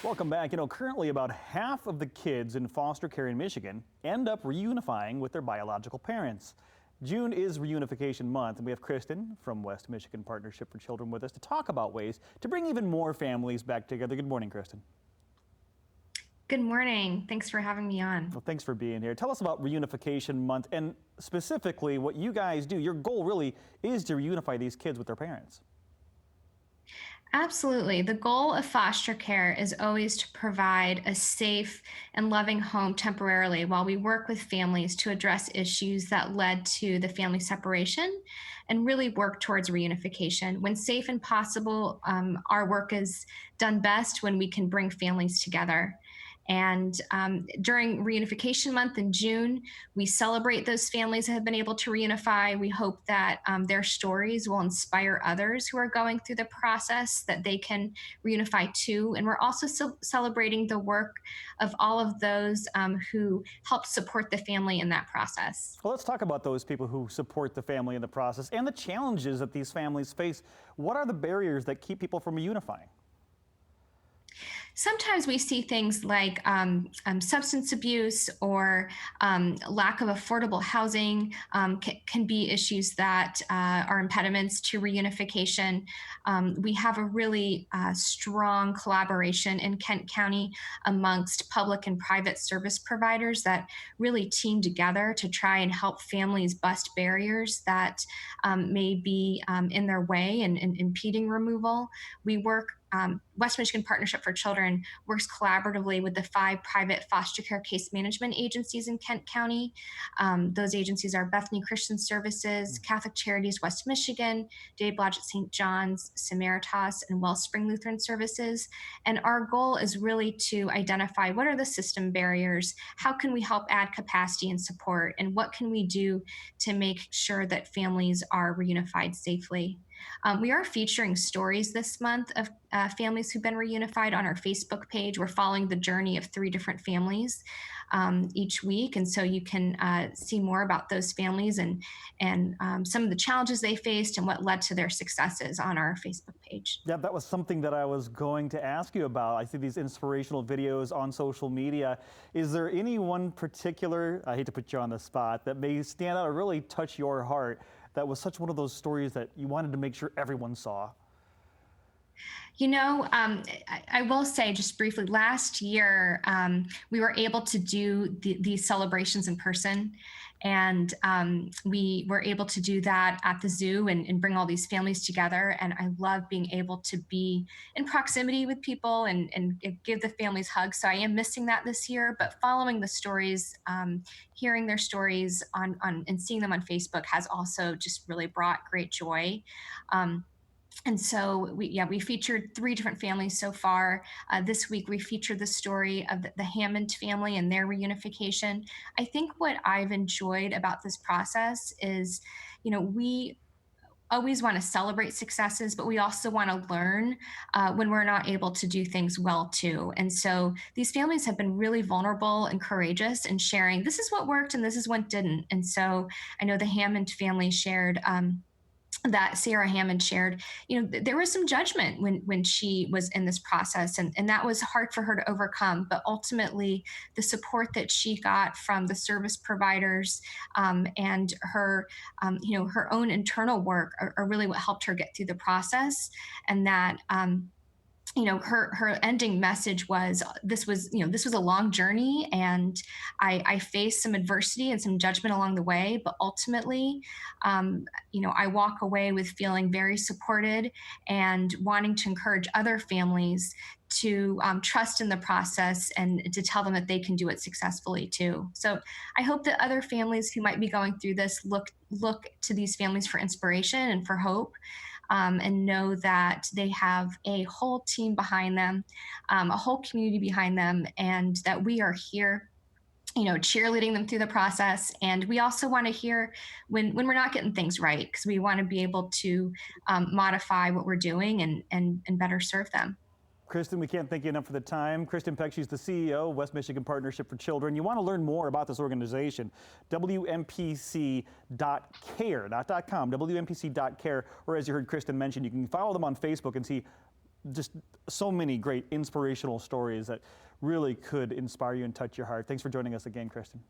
Welcome back. Currently about half of the kids in foster care in Michigan end up reunifying with their biological parents. June is Reunification Month, and we have Kristen from West Michigan Partnership for Children with us to talk about ways to bring even more families back together. Good morning, Kristen. Good morning. Thanks for having me on. Well, thanks for being here. Tell us about Reunification Month and specifically what you guys do. Your goal really is to reunify these kids with their parents. Absolutely. The goal of foster care is always to provide a safe and loving home temporarily while we work with families to address issues that led to the family separation and really work towards reunification. When safe and possible, our work is done best when we can bring families together. And during Reunification Month in June, we celebrate those families that have been able to reunify. We hope that their stories will inspire others who are going through the process that they can reunify too. And we're also celebrating the work of all of those who help support the family in that process. Well, let's talk about those people who support the family in the process and the challenges that these families face. What are the barriers that keep people from reunifying? Sometimes we see things like substance abuse or lack of affordable housing can be issues that are impediments to reunification. We have a really strong collaboration in Kent County amongst public and private service providers that really team together to try and help families bust barriers that may be in their way and impeding removal. We work West Michigan Partnership for Children works collaboratively with the 5 private foster care case management agencies in Kent County. Those agencies are Bethany Christian Services, Catholic Charities West Michigan, Dave Blodgett St. John's, Samaritas, and Wellspring Lutheran Services. And our goal is really to identify what are the system barriers, how can we help add capacity and support, and what can we do to make sure that families are reunified safely. We are featuring stories this month of families who've been reunified on our Facebook page. We're following the journey of 3 different families each week. And so you can see more about those families and some of the challenges they faced and what led to their successes on our Facebook page. Yeah, that was something that I was going to ask you about. I see these inspirational videos on social media. Is there any one particular, I hate to put you on the spot, that may stand out or really touch your heart that was such one of those stories that you wanted to make sure everyone saw? I will say just briefly, last year, we were able to do these celebrations in person. And we were able to do that at the zoo and bring all these families together. And I love being able to be in proximity with people and give the families hugs. So I am missing that this year, but following the stories, hearing their stories on and seeing them on Facebook has also just really brought great joy. And so we featured 3 different families so far. This week we featured the story of the Hammond family and their reunification. I think what I've enjoyed about this process is, we always want to celebrate successes, but we also want to learn when we're not able to do things well too. And so these families have been really vulnerable and courageous in sharing, this is what worked and this is what didn't. And so I know the Hammond family shared, that Sarah Hammond shared, there was some judgment when she was in this process, and that was hard for her to overcome. But ultimately, the support that she got from the service providers and her, her own internal work are really what helped her get through the process. And that her ending message was this was a long journey, and I faced some adversity and some judgment along the way, but ultimately I walk away with feeling very supported and wanting to encourage other families to trust in the process and to tell them that they can do it successfully too. So I hope that other families who might be going through this look to these families for inspiration and for hope, and know that they have a whole team behind them, a whole community behind them, and that we are here cheerleading them through the process. And we also want to hear when we're not getting things right, because we want to be able to modify what we're doing and better serve them. Kristen, we can't thank you enough for the time. Kristen Peck, she's the CEO of West Michigan Partnership for Children. You want to learn more about this organization, WMPC.care, not .com, WMPC.care, or as you heard Kristen mention, you can follow them on Facebook and see just so many great inspirational stories that really could inspire you and touch your heart. Thanks for joining us again, Kristen.